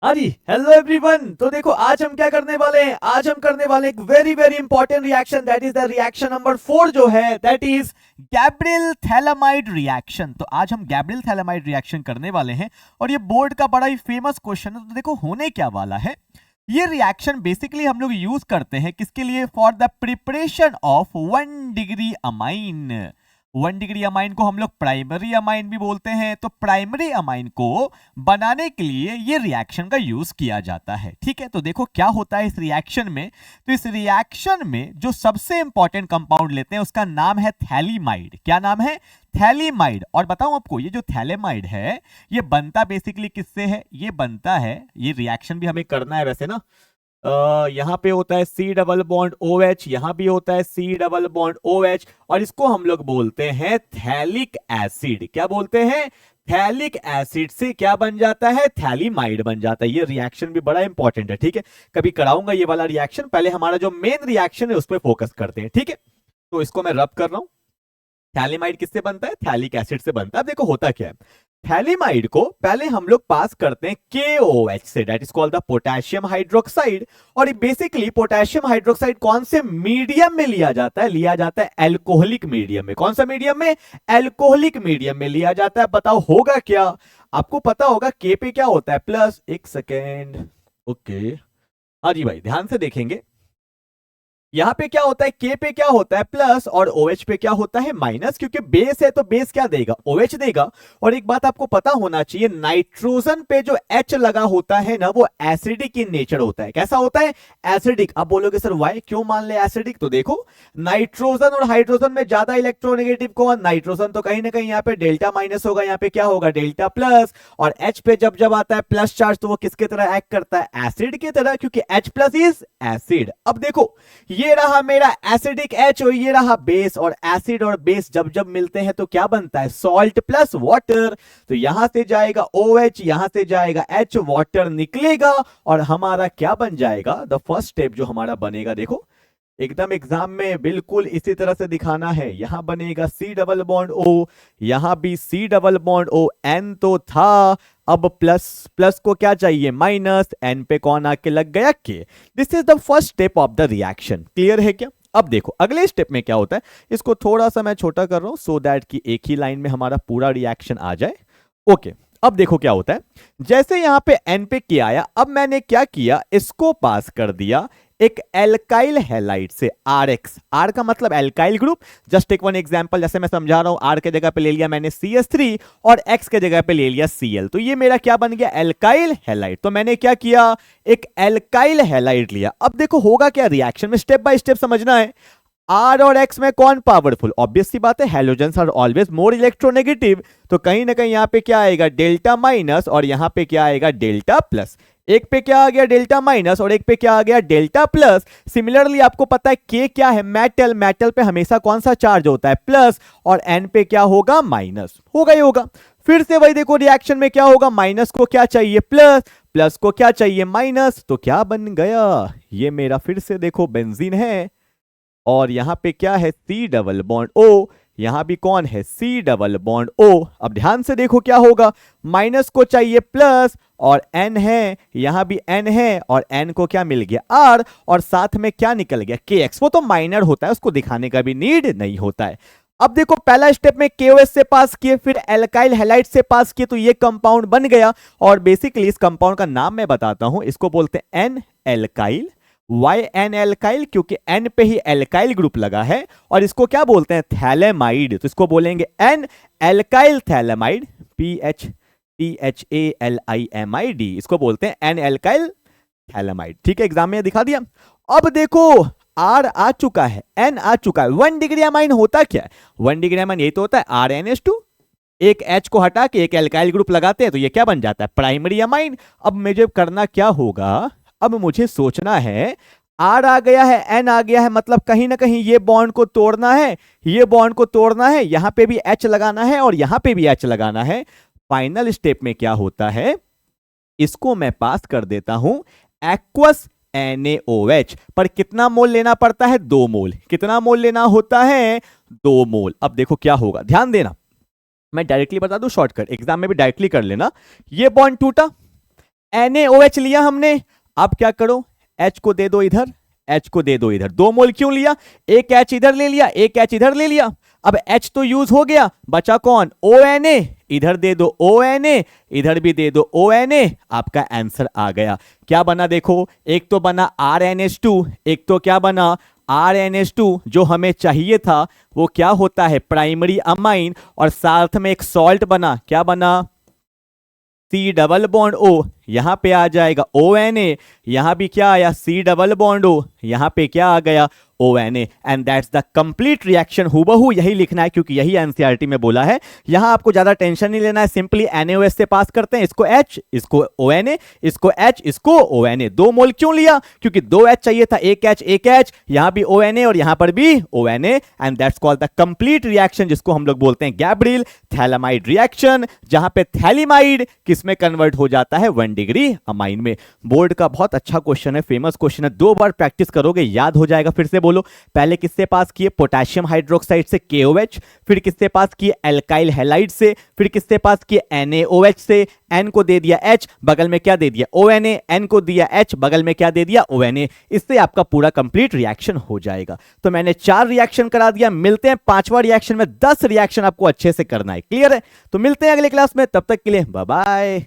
हाँ जी, hello everyone. तो देखो आज हम क्या करने वाले हैं, आज हम करने वाले एक very very important reaction, that is the reaction number 4 जो है that is Gabriel phthalimide reaction. तो आज हम गैब्रियल थैलामाइड रिएक्शन करने वाले हैं और ये बोर्ड का बड़ा ही फेमस क्वेश्चन है। तो देखो होने क्या वाला है, ये रिएक्शन बेसिकली हम लोग यूज करते हैं किसके लिए, for the preparation of 1 degree amine. 1 degree amine को हम लोग प्राइमरी अमाइन भी बोलते हैं। तो प्राइमरी अमाइन को बनाने के लिए ये रिएक्शन का यूज किया जाता है। ठीक है, तो देखो क्या होता है इस रिएक्शन में। तो इस रिएक्शन में जो सबसे इंपॉर्टेंट कंपाउंड लेते हैं उसका नाम है थैलीमाइड। क्या नाम है? थैलीमाइड। और बताऊं आपको, ये जो थैलेमाइड है ये बनता बेसिकली किससे है? ये बनता है, ये रिएक्शन भी हमें करना है वैसे ना, यहां पे होता है C डबल बॉन्ड OH, यहां भी होता है C डबल बॉन्ड OH, और इसको हम लोग बोलते हैं थैलिक एसिड। क्या बोलते हैं? थैलिक एसिड से क्या बन जाता है? थैलीमाइड बन जाता है। ये रिएक्शन भी बड़ा इंपॉर्टेंट है। ठीक है, कभी कराऊंगा ये वाला रिएक्शन, पहले हमारा जो मेन रिएक्शन है उस पर फोकस करते हैं। ठीक है, तो इसको मैं रब कर रहा हूं। थैलीमाइड किससे बनता है? थैलिक एसिड से बनता है। अब देखो होता क्या है, थैलीमाइड को पहले हम लोग पास करते हैं KOH से, that is called the potassium hydroxide. और बेसिकली पोटेशियम हाइड्रोक्साइड कौन से मीडियम में लिया जाता है? लिया जाता है एल्कोहलिक मीडियम में। कौन सा मीडियम में? एल्कोहलिक मीडियम में लिया जाता है। बताओ होगा क्या? आपको पता होगा K पे क्या होता है? प्लस, एक सेकेंड, ओके, हाँ जी भाई ध्यान से देखेंगे, यहां पे क्या होता है? K पे क्या होता है? प्लस, और OH पे क्या होता है? माइनस। क्योंकि बेस है तो बेस क्या देगा? OH देगा। और एक बात आपको पता होना चाहिए, नाइट्रोजन पे जो H लगा होता है ना, वो एसिडिक इन नेचर होता है। कैसा होता है? एसिडिक। आप बोलोगे सर वाई, क्यों मान ले एसिडिक? तो देखो, नाइट्रोजन और हाइड्रोजन में ज्यादा इलेक्ट्रोनेगेटिव कौन? नाइट्रोजन। तो कहीं ना कहीं यहाँ पे डेल्टा माइनस होगा, यहाँ पे क्या होगा? Delta plus. और H पे जब जब आता है प्लस चार्ज तो वो किसके तरह एक्ट करता है? एसिड की तरह, क्योंकि H प्लस इज एसिड। अब देखो, ये रहा मेरा एसिडिक H और ये रहा बेस, और एसिड और बेस जब जब मिलते हैं तो क्या बनता है? Salt plus water. तो यहां से जाएगा OH, यहां से जाएगा H, वाटर निकलेगा, और हमारा क्या बन जाएगा? द फर्स्ट स्टेप जो हमारा बनेगा, देखो एकदम एग्जाम में बिल्कुल इसी तरह से दिखाना है। यहां बनेगा C डबल बॉन्ड O, यहां भी C double bond O, N तो था, अब प्लस प्लस को क्या चाहिए? माइनस। N पे कौन आके लग गया? K। This is the first step of the reaction. Clear है क्या? अब देखो अगले स्टेप में क्या होता है, इसको थोड़ा सा मैं छोटा कर रहा हूं सो दैट कि एक ही लाइन में हमारा पूरा रिएक्शन आ जाए। ओके, अब देखो क्या होता है, जैसे यहां पे N पे K आया, अब मैंने क्या किया, इसको पास कर दिया एक एल्काइल हैलाइड से RX। R का मतलब alkyl group. Just take one example, जैसे मैं समझा रहा हूं, R के जगह पे ले लिया मैंने CH3 और X के जगह पे ले लिया Cl। तो ये मेरा क्या बन गया? Alkyl halide. तो मैंने क्या किया? एक एल्काइल हैलाइड लिया। अब देखो होगा क्या रिएक्शन में, स्टेप बाय स्टेप समझना है। R और X में कौन पावरफुल? ऑब्वियस सी बात है, halogens are always more electronegative. तो कहीं ना कहीं यहां पे क्या आएगा? डेल्टा माइनस, और यहां पे क्या आएगा? Delta plus. एक पे क्या आ गया? डेल्टा माइनस, और एक पे क्या आ गया? Delta plus. सिमिलरली आपको पता है K क्या है? मेटल। मेटल पे हमेशा कौन सा चार्ज होता है? प्लस। और N पे क्या होगा? माइनस। होगा ही होगा। फिर से वही देखो रिएक्शन में क्या होगा, माइनस को क्या चाहिए? प्लस। प्लस को क्या चाहिए? माइनस। तो क्या बन गया? ये मेरा फिर से देखो बेंजीन है, और यहां पे क्या है? C double bond O। यहां भी कौन है? C double bond O। अब ध्यान से देखो क्या होगा, माइनस को चाहिए प्लस, और N है, यहां भी N है, और N को क्या मिल गया? R, और साथ में क्या निकल गया? KX। वो तो माइनर होता है, उसको दिखाने का भी नीड नहीं होता है। अब देखो पहला स्टेप में KOH से पास किए, फिर एल्काइल हैलाइड से पास किए, तो ये कंपाउंड बन गया। और बेसिकली इस कंपाउंड का नाम मैं बताता हूं, इसको बोलते हैं N alkyl. Why N alkyl? क्योंकि N पे ही एल्काइल ग्रुप लगा है। और इसको क्या बोलते हैं? थैलेमाइड। तो इसको बोलेंगे N एल्काइल थैलेमाइड, PHTHALIMID। इसको बोलते हैं N एल्काइल थैलेमाइड। ठीक है, एग्जाम में दिखा दिया। अब देखो R आ चुका है, N आ चुका है। 1 डिग्री अमाइन होता क्या है? 1 डिग्री अमाइन यही तो होता है, RNH2। एक H को हटा के एक एल्काइल ग्रुप लगाते हैं तो ये क्या बन जाता है? Primary amine. अब मुझे करना क्या होगा, अब मुझे सोचना है, R आ गया है, N आ गया है, मतलब कहीं ना कहीं ये बॉन्ड को तोड़ना है, ये बॉन्ड को तोड़ना है, यहां पे भी H लगाना है और यहां पे भी H लगाना है। फाइनल स्टेप में क्या होता है, इसको मैं पास कर देता हूं एक्वस NaOH। पर कितना मोल लेना पड़ता है? 2 मोल। कितना मोल लेना होता है? 2 मोल। अब देखो क्या होगा, ध्यान देना, मैं डायरेक्टली बता दूं शॉर्टकट, एग्जाम में भी डायरेक्टली कर लेना। ये बॉन्ड टूटा, NaOH लिया हमने, अब क्या करो, H को दे दो इधर, H को दे दो इधर, 2 मोल क्यों लिया, एक H इधर ले लिया, एक H इधर ले लिया, अब H तो यूज हो गया, बचा कौन, ONA, इधर दे दो ONA, इधर भी दे दो ONA, आपका आंसर आ गया। क्या बना देखो, एक तो बना RNH2, एक तो क्या बना RNH2, जो हमें चाहिए था वो क्या होता है, प्राइमरी अमाइन, और साथ में एक सॉल्ट बना, क्या बना, C डबल बॉन्ड O, यहां पे आ जाएगा ONA, यहां भी क्या आया, C डबल बॉन्ड O, यहां पे क्या आ गया, ONA, and that's the complete reaction. हूबहू यही लिखना है क्योंकि यही एनसीईआरटी में बोला है। यहां आपको ज्यादा टेंशन नहीं लेना है, सिंपली NaOH से पास करते हैं, इसको H, इसको ONA, इसको H, इसको ONA। 2 मोल क्यों लिया, क्योंकि 2 H चाहिए था, एक H एक H, यहां भी ONA और यहां पर भी ONA, and that's called the complete reaction, जिसको हम लोग बोलते हैं गैब्रियल थैलेमाइड रिएक्शन, जहां पे थैलीमाइड किस में कन्वर्ट हो जाता है, 1 डिग्री अमाइन में। बोर्ड का बहुत अच्छा क्वेश्चन है, फेमस क्वेश्चन है, 2 बार प्रैक्टिस करोगे याद हो जाएगा। फिर से बोलो, पहले किससे पास किए, पोटेशियम हाइड्रोक्साइड से KOH, फिर किससे पास किए, एल्काइल हैलाइड से, फिर किससे पास किए, NaOH से, N को दे दिया H, बगल में क्या दे दिया ONA, N को दिया H, बगल में क्या दे दिया ONA। इससे आपका पूरा कंप्लीट रिएक्शन हो जाएगा। तो मैंने 4 रिएक्शन करा दिया, मिलते हैं 5वां रिएक्शन में, 10 रिएक्शन आपको अच्छे से करना है, क्लियर है। तो मिलते हैं अगले क्लास में, तब तक के लिए बाय बाय।